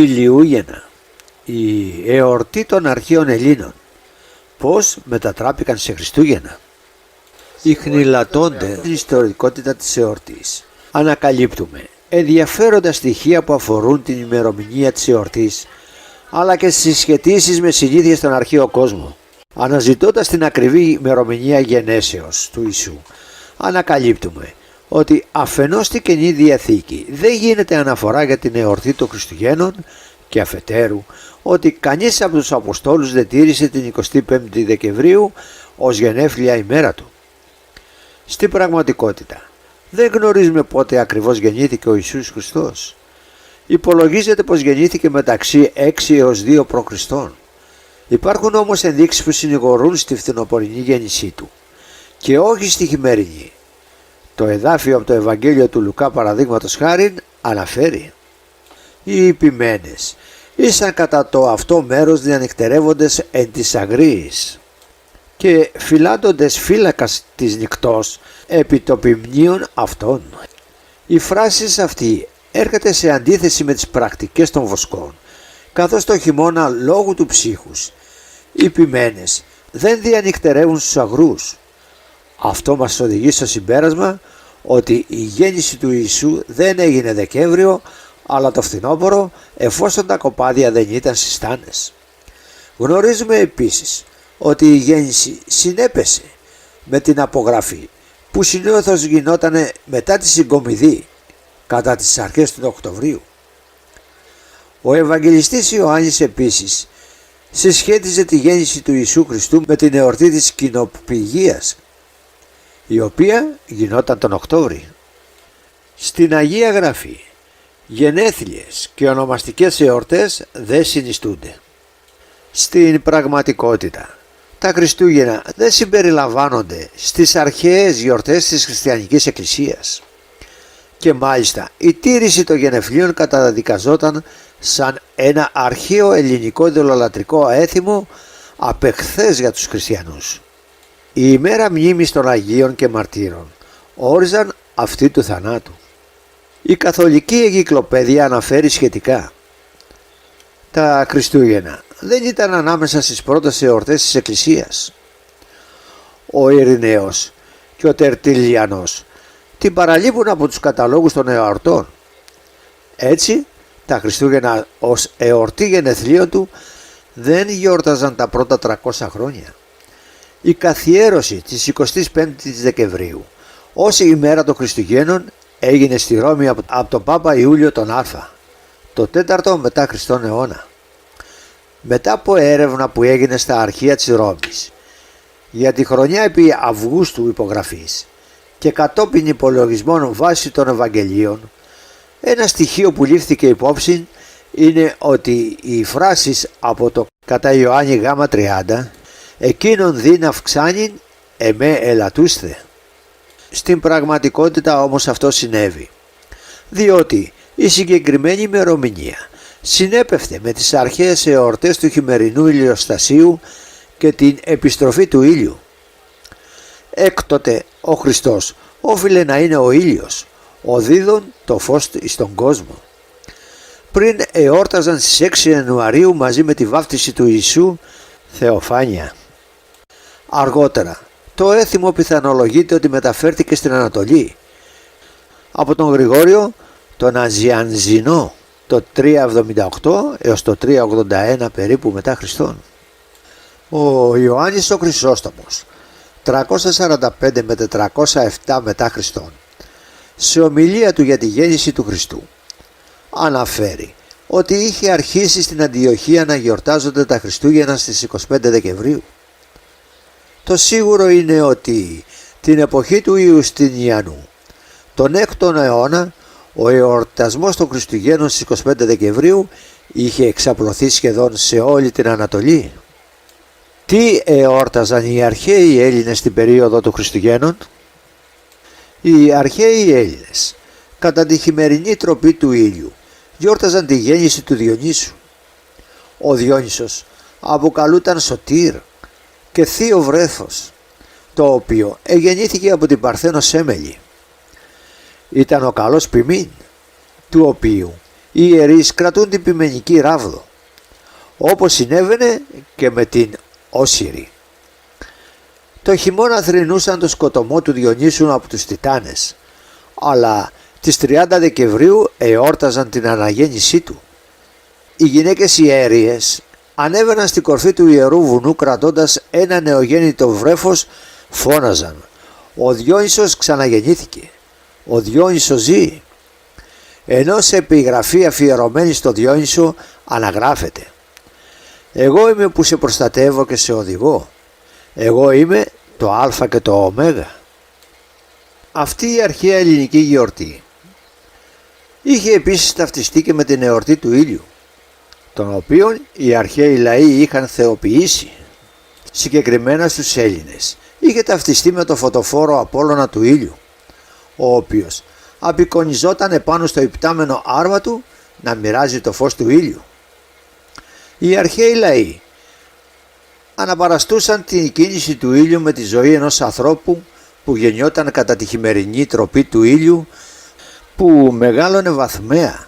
Ηλιούγεννα, η εορτή των αρχαίων Ελλήνων, πώς μετατράπηκαν σε Χριστούγεννα. Ιχνηλατώνται την ιστορικότητα της εορτής. Ανακαλύπτουμε ενδιαφέροντα στοιχεία που αφορούν την ημερομηνία της εορτής, αλλά και στις συσχετήσεις με συνήθειες στον αρχαίο κόσμο. Αναζητώντας την ακριβή ημερομηνία γενέσεως του Ιησού, ανακαλύπτουμε ότι αφενός στην Καινή Διαθήκη δεν γίνεται αναφορά για την εορτή των Χριστουγέννων και αφετέρου ότι κανείς από τους Αποστόλους δεν τήρησε την 25η Δεκεμβρίου ως γενέφλια ημέρα του. Στην πραγματικότητα δεν γνωρίζουμε πότε ακριβώς γεννήθηκε ο Ιησούς Χριστός. Υπολογίζεται πως γεννήθηκε μεταξύ 6 έως 2 π.Χ. Υπάρχουν όμως ενδείξεις που συνηγορούν στη φθινοπορεινή γέννησή του και όχι στη χειμερινή. Το εδάφιο από το Ευαγγέλιο του Λουκά παραδείγματος χάριν αναφέρει: «Οι υπημένες ήσαν κατά το αυτό μέρος διανυκτερεύοντες εν της αγρύης και φυλάντοντες φύλακας της νυκτός επί το ποιμνίον αυτών». Η φράση αυτή έρχεται σε αντίθεση με τις πρακτικές των βοσκών, καθώς το χειμώνα λόγω του ψύχους οι ποιμένες δεν διανυκτερεύουν στους αγρούς. Αυτό μας οδηγεί στο συμπέρασμα ότι η γέννηση του Ιησού δεν έγινε Δεκέμβριο αλλά το φθινόπωρο, εφόσον τα κοπάδια δεν ήταν στις στάνες. Γνωρίζουμε επίσης ότι η γέννηση συνέπεσε με την απογραφή που συνήθως γινόταν μετά τη συγκομιδή κατά τις αρχές του Οκτωβρίου. Ο Ευαγγελιστής Ιωάννης επίσης συσχέτιζε τη γέννηση του Ιησού Χριστού με την εορτή της Κοινοπηγίας, η οποία γινόταν τον Οκτώβρη. Στην Αγία Γραφή γενέθλιες και ονομαστικές εορτές δεν συνιστούνται. Στην πραγματικότητα τα Χριστούγεννα δεν συμπεριλαμβάνονται στις αρχαίες γιορτές της Χριστιανικής Εκκλησίας και μάλιστα η τήρηση των γενεθλίων καταδικαζόταν σαν ένα αρχαίο ελληνικό ιδωλολατρικό έθιμο απεχθές για τους χριστιανούς. Η ημέρα μνήμης των Αγίων και Μαρτύρων όριζαν αυτή του θανάτου. Η Καθολική Εγκυκλοπαίδεια αναφέρει σχετικά: τα Χριστούγεννα δεν ήταν ανάμεσα στις πρώτες εορτές της Εκκλησίας. Ο Ειρηναίος και ο Τερτιλιανός την παραλείπουν από τους καταλόγους των εορτών. Έτσι τα Χριστούγεννα ως εορτή γενεθλίων του δεν γιόρταζαν τα πρώτα 300 χρόνια. Η καθιέρωση της 25ης Δεκεμβρίου ως η ημέρα των Χριστουγέννων έγινε στη Ρώμη από τον Πάπα Ιούλιο τον Α, το 4ο μετά Χριστόν αιώνα. Μετά από έρευνα που έγινε στα αρχεία της Ρώμης για τη χρονιά επί Αυγούστου υπογραφής και κατόπιν υπολογισμών βάσει των Ευαγγελίων, ένα στοιχείο που λήφθηκε υπόψη είναι ότι οι φράσεις από το κατά Ιωάννη Γ 30 «Εκείνον δίν αυξάνειν εμέ ελατούσθε». Στην πραγματικότητα όμως αυτό συνέβη, διότι η συγκεκριμένη ημερομηνία συνέπεφτε με τις αρχαίες εορτές του χειμερινού ηλιοστασίου και την επιστροφή του ήλιου. Έκτοτε ο Χριστός όφιλε να είναι ο ήλιος, ο δίδων το φως στον κόσμο. Πριν εόρταζαν στις 6 Ιανουαρίου μαζί με τη βάφτιση του Ιησού Θεοφάνεια. Αργότερα το έθιμο πιθανολογείται ότι μεταφέρθηκε στην Ανατολή από τον Γρηγόριο τον Αζιανζινό το 378 έως το 381 περίπου μετά Χριστόν. Ο Ιωάννης ο Χρυσόστομος 345 με 407 μετά Χριστόν σε ομιλία του για τη γέννηση του Χριστού αναφέρει ότι είχε αρχίσει στην Αντιοχία να γιορτάζονται τα Χριστούγεννα στις 25 Δεκεμβρίου. Το σίγουρο είναι ότι την εποχή του Ιουστινιανού, τον 6ο αιώνα, ο εορτασμός των Χριστουγέννων στις 25 Δεκεμβρίου είχε εξαπλωθεί σχεδόν σε όλη την Ανατολή. Τι εόρταζαν οι αρχαίοι Έλληνες στην περίοδο των Χριστουγέννων? Οι αρχαίοι Έλληνες κατά τη χειμερινή τροπή του ήλιου γιόρταζαν τη γέννηση του Διονύσου. Ο Διόνυσος αποκαλούταν Σωτήρ και θείο βρέφος, το οποίο εγεννήθηκε από την Παρθένο Σέμελη. Ήταν ο καλός ποιμήν, του οποίου οι ιερείς κρατούν την ποιμενική ράβδο, όπως συνέβαινε και με την Όσιρη. Το χειμώνα θρηνούσαν το σκοτωμό του Διονύσου από τους Τιτάνες, αλλά τις 30 Δεκεμβρίου εόρταζαν την αναγέννησή του. Οι γυναίκες ιέριες ανέβαιναν στην κορφή του ιερού βουνού κρατώντας ένα νεογέννητο βρέφος, φώναζαν «Ο Διόνυσος ξαναγεννήθηκε, ο Διόνυσος ζει», ενώ σε επιγραφή αφιερωμένη στο Διόνυσο αναγράφεται «Εγώ είμαι που σε προστατεύω και σε οδηγώ, εγώ είμαι το Α και το Ω». Αυτή η αρχαία ελληνική γιορτή είχε επίσης ταυτιστεί και με την εορτή του ήλιου, τον οποίον οι αρχαίοι λαοί είχαν θεοποιήσει. Συγκεκριμένα στους Έλληνες είχε ταυτιστεί με το φωτοφόρο Απόλλωνα του ήλιου, ο οποίος απεικονιζόταν επάνω στο υπτάμενο άρμα του να μοιράζει το φως του ήλιου. Οι αρχαίοι λαοί αναπαραστούσαν την κίνηση του ήλιου με τη ζωή ενός ανθρώπου που γεννιόταν κατά τη χειμερινή τροπή του ήλιου, που μεγάλωνε βαθμαία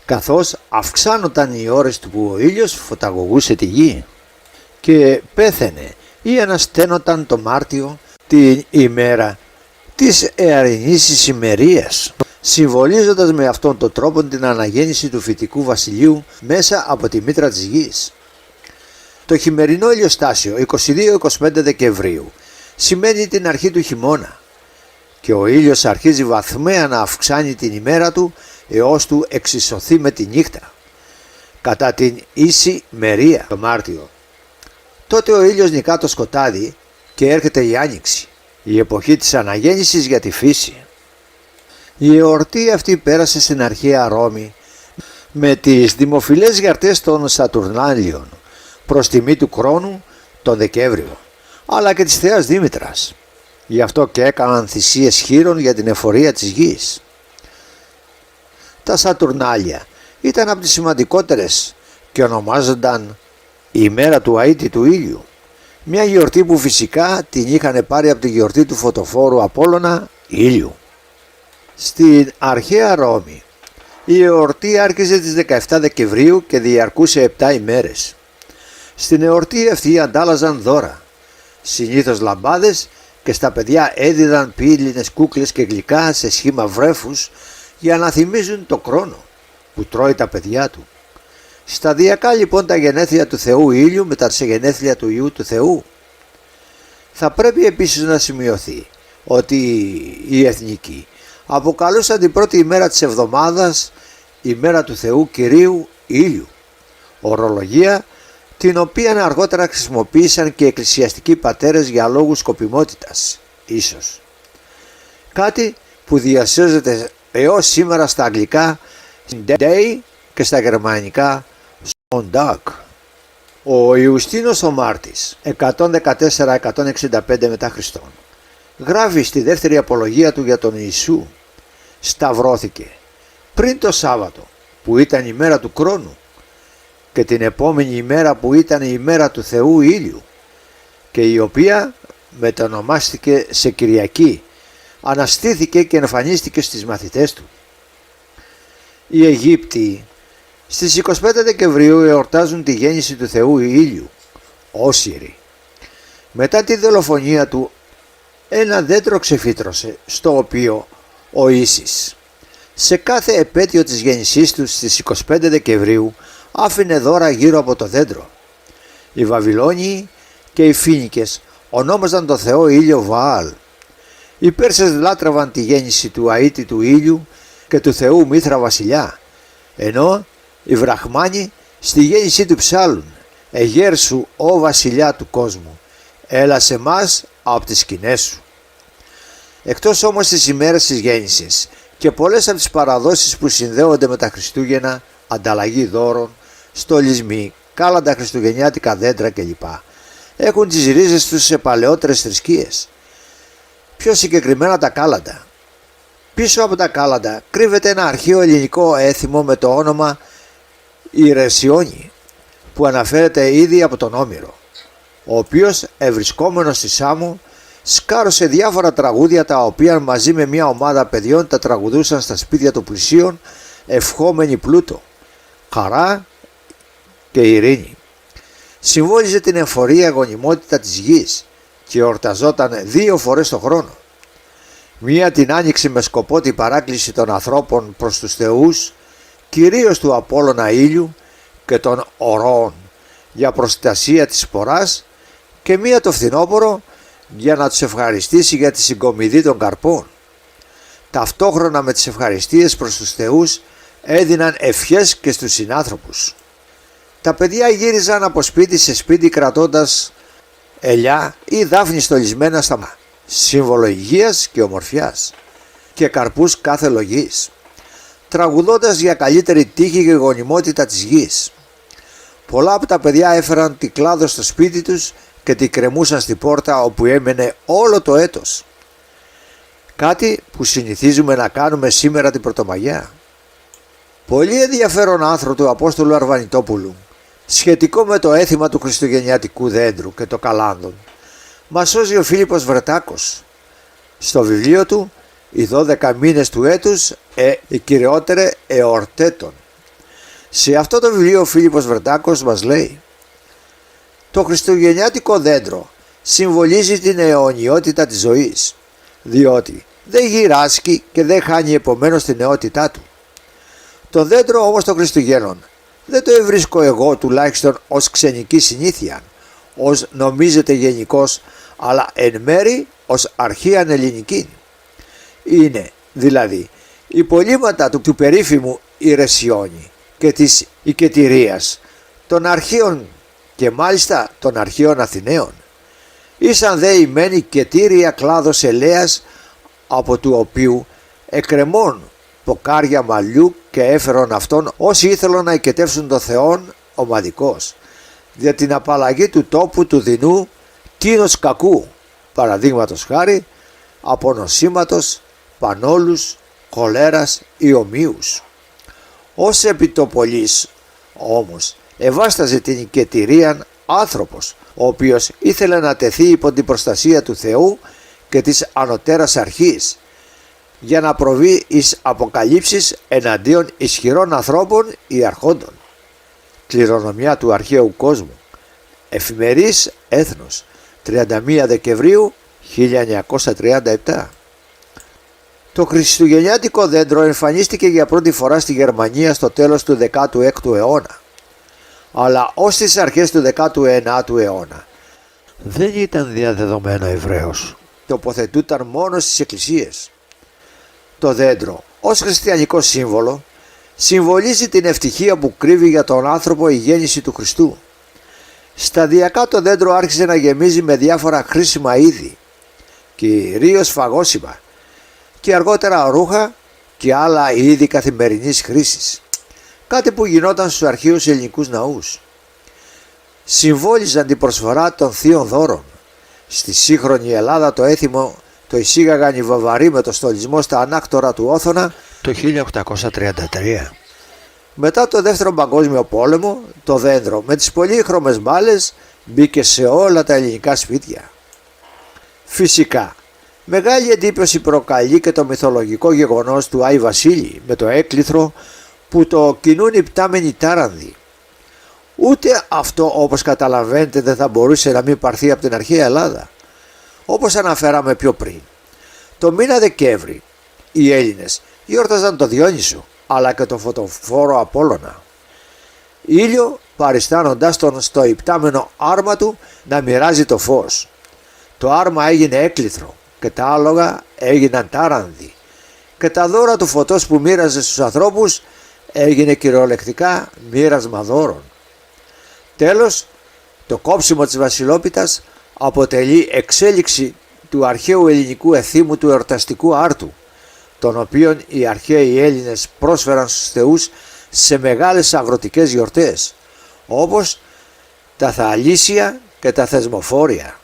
καθώς αυξάνονταν οι ώρες του που ο ήλιος φωταγωγούσε τη γη και πέθαινε ή ανασταίνονταν το Μάρτιο, την ημέρα της εαρινής ησημερίας, συμβολίζοντας με αυτόν τον τρόπο την αναγέννηση του φυτικού βασιλείου μέσα από τη μήτρα της γης. Το χειμερινό ηλιοστάσιο 22-25 Δεκεμβρίου σημαίνει την αρχή του χειμώνα και ο ήλιος αρχίζει βαθμαία να αυξάνει την ημέρα του έως του εξισωθεί με τη νύχτα κατά την ίση μερία το Μάρτιο. Τότε ο ήλιος νικά το σκοτάδι και έρχεται η Άνοιξη, η εποχή της αναγέννησης για τη φύση. Η εορτή αυτή πέρασε στην αρχαία Ρώμη με τις δημοφιλές γιορτές των Σατουρνάλιων προς τιμή του Κρόνου τον Δεκέμβριο, αλλά και της Θεάς Δήμητρας. Γι' αυτό και έκαναν θυσίες χείρων για την εφορία της γης. Τα Σατουρνάλια ήταν από τις σημαντικότερες και ονομάζονταν η ημέρα του αήτη του ήλιου, μια γιορτή που φυσικά την είχαν πάρει από τη γιορτή του φωτοφόρου Απόλλωνα ήλιου. Στην αρχαία Ρώμη η εορτή άρχιζε τις 17 Δεκεμβρίου και διαρκούσε 7 ημέρες. Στην εορτή αυτή αντάλλαζαν δώρα, συνήθως λαμπάδες, και στα παιδιά έδιδαν πύλινες κούκλες και γλυκά σε σχήμα βρέφους για να θυμίζουν το χρόνο που τρώει τα παιδιά του. Σταδιακά λοιπόν τα γενέθλια του Θεού Ήλιου μετά σε γενέθλια του Υιού του Θεού. Θα πρέπει επίσης να σημειωθεί ότι οι εθνικοί αποκαλούσαν την πρώτη ημέρα της εβδομάδας ημέρα του Θεού Κυρίου Ήλιου, ορολογία την οποία αργότερα χρησιμοποίησαν και οι εκκλησιαστικοί πατέρες για λόγους σκοπιμότητας, ίσως. Κάτι που διασώζεται έως σήμερα στα αγγλικά Day και στα γερμανικά Sonntag. Ο Ιουστίνος ο Μάρτης 114-165 μετά Χριστόν γράφει στη δεύτερη απολογία του για τον Ιησού: σταυρώθηκε πριν το Σάββατο που ήταν η μέρα του χρόνου και την επόμενη ημέρα που ήταν η ημέρα του Θεού Ήλιου και η οποία μετανομάστηκε σε Κυριακή, αναστήθηκε και εμφανίστηκε στις μαθητές του. Οι Αιγύπτιοι στις 25 Δεκεμβρίου εορτάζουν τη γέννηση του Θεού Ήλιου, Όσιρη. Μετά τη δολοφονία του ένα δέντρο ξεφύτρωσε στο οποίο ο Ίσης σε κάθε επέτειο της γέννησής του στις 25 Δεκεμβρίου άφηνε δώρα γύρω από το δέντρο. Οι Βαβυλώνιοι και οι Φίνικες ονόμαζαν το Θεό Ήλιο Βαάλ. Οι Πέρσες λάτρευαν τη γέννηση του αήτη του ήλιου και του Θεού Μήθρα βασιλιά, ενώ οι Βραχμάνοι στη γέννησή του ψάλλουν «Εγέρσου ο βασιλιά του κόσμου, έλα σε μας από τις σκηνές σου». Εκτός όμως τις ημέρες της γέννησης και πολλές από τις παραδόσεις που συνδέονται με τα Χριστούγεννα, ανταλλαγή δώρων, στολισμοί, κάλαντα χριστουγεννιάτικα δέντρα κλπ. Έχουν τις ρίζες τους σε παλαιότερες θρησκείες. Πιο συγκεκριμένα τα κάλαντα. Πίσω από τα κάλαντα κρύβεται ένα αρχαίο ελληνικό έθιμο με το όνομα Ιρεσιόνι, που αναφέρεται ήδη από τον Όμηρο, ο οποίος ευρισκόμενος στη Σάμο σκάρωσε διάφορα τραγούδια τα οποία μαζί με μια ομάδα παιδιών τα τραγουδούσαν στα σπίτια των πλουσίων ευχόμενοι πλούτο. χαρά και ειρήνη. Συμβόλιζε την εμφορία γονιμότητα της γης και εορταζόταν 2 φορές το χρόνο. Μία την άνοιξη με σκοπό την παράκληση των ανθρώπων προς τους θεούς, κυρίως του Απόλλωνα ήλιου και των ορώων για προστασία της σποράς, και μία το φθινόπωρο για να τους ευχαριστήσει για τη συγκομιδή των καρπών. Ταυτόχρονα με τις ευχαριστίες προς τους θεούς έδιναν ευχές και στους συνάνθρωπους. Τα παιδιά γύριζαν από σπίτι σε σπίτι κρατώντας ελιά ή δάφνη στολισμένα στα μάτια, σύμβολο υγείας και ομορφιάς, και καρπούς κάθε λογής, τραγουδώντας για καλύτερη τύχη και γονιμότητα της γης. Πολλά από τα παιδιά έφεραν την κλάδο στο σπίτι τους και την κρεμούσαν στην πόρτα, όπου έμενε όλο το έτος. Κάτι που συνηθίζουμε να κάνουμε σήμερα την Πρωτομαγιά. Πολύ ενδιαφέρον άρθρο του Απόστολου Αρβανιτόπουλου σχετικό με το έθιμα του χριστουγεννιάτικου δέντρου και το καλάνδων μας σώζει ο Φίλιππος Βρετάκος στο βιβλίο του «Οι 12 μήνες του έτους, οι κυριότερε εορτέτων». Σε αυτό το βιβλίο ο Φίλιππος Βρετάκος μας λέει: «Το χριστουγεννιάτικο δέντρο συμβολίζει την αιωνιότητα της ζωής, διότι δεν γυράσκει και δεν χάνει επομένως την νεότητά του. Το δέντρο όμως των Χριστουγέννων δεν το ευρίσκω εγώ τουλάχιστον ως ξενική συνήθεια, ως νομίζεται γενικώς, αλλά εν μέρη ως αρχαίαν ελληνική. Είναι δηλαδή υπολείμματα του περίφημου Ιρεσιόνη και της οικετηρίας των αρχαίων, και μάλιστα των αρχαίων Αθηναίων. Ήσαν δε ημέν οικετήρια κλάδος ελαίας, από του οποίου εκκρεμών ποκάρια μαλλιού και έφερον αυτόν όσοι ήθελον να οικετεύσουν το Θεόν ομαδικός, για την απαλλαγή του τόπου του δεινού τίνος κακού, παραδείγματος χάρη από νοσήματος, πανόλους, χολέρας ή ομοίους. Ως επιτοπολής όμως ευάσταζε την οικετηρίαν άνθρωπος, ο οποίος ήθελε να τεθεί υπό την προστασία του Θεού και της ανωτέρας αρχής, για να προβεί εις αποκαλύψεις εναντίον ισχυρών ανθρώπων ή αρχόντων. Κληρονομιά του αρχαίου κόσμου. Εφημερής Έθνος, 31 Δεκεμβρίου 1937. Το χριστουγεννιάτικο δέντρο εμφανίστηκε για πρώτη φορά στη Γερμανία στο τέλος του 16ου αιώνα, αλλά ως τις αρχές του 19ου αιώνα δεν ήταν διαδεδομένο ευρέως. Τοποθετούταν μόνο στις εκκλησίες. Το δέντρο ως χριστιανικό σύμβολο συμβολίζει την ευτυχία που κρύβει για τον άνθρωπο η γέννηση του Χριστού. Σταδιακά το δέντρο άρχισε να γεμίζει με διάφορα χρήσιμα είδη, κυρίως φαγόσιμα, και αργότερα ρούχα και άλλα είδη καθημερινής χρήσης, κάτι που γινόταν στους αρχαίους ελληνικούς ναούς. Συμβόλιζαν την προσφορά των θείων δώρων. Στη σύγχρονη Ελλάδα το έθιμο το εισήγαγαν οι Βαβαροί με το στολισμό στα ανάκτορα του Όθωνα το 1833. Μετά το δεύτερο παγκόσμιο πόλεμο το δέντρο με τις πολύχρωμες μπάλες μπήκε σε όλα τα ελληνικά σπίτια. Φυσικά μεγάλη εντύπωση προκαλεί και το μυθολογικό γεγονός του Άη Βασίλη με το έκλυθρο που το κινούν οι πτάμενοι τάρανδοι. Ούτε αυτό, όπως καταλαβαίνετε, δεν θα μπορούσε να μην πάρθει από την αρχαία Ελλάδα. Όπως αναφέραμε πιο πριν, το μήνα Δεκέμβρη οι Έλληνες γιόρταζαν το Διόνυσο αλλά και το φωτοφόρο Απόλλωνα, ήλιο παριστάνοντας τον στο υπτάμενο άρμα του να μοιράζει το φως. Το άρμα έγινε έκλυθρο και τα άλογα έγιναν τάρανδοι και τα δώρα του φωτός που μοίραζε στους ανθρώπους έγινε κυριολεκτικά μοίρασμα δώρων. Τέλος, το κόψιμο της βασιλόπιτας αποτελεί εξέλιξη του αρχαίου ελληνικού εθήμου του εορταστικού άρτου, τον οποίον οι αρχαίοι Έλληνες πρόσφεραν στους θεούς σε μεγάλες αγροτικές γιορτές, όπως τα Θαλήσσια και τα Θεσμοφόρια.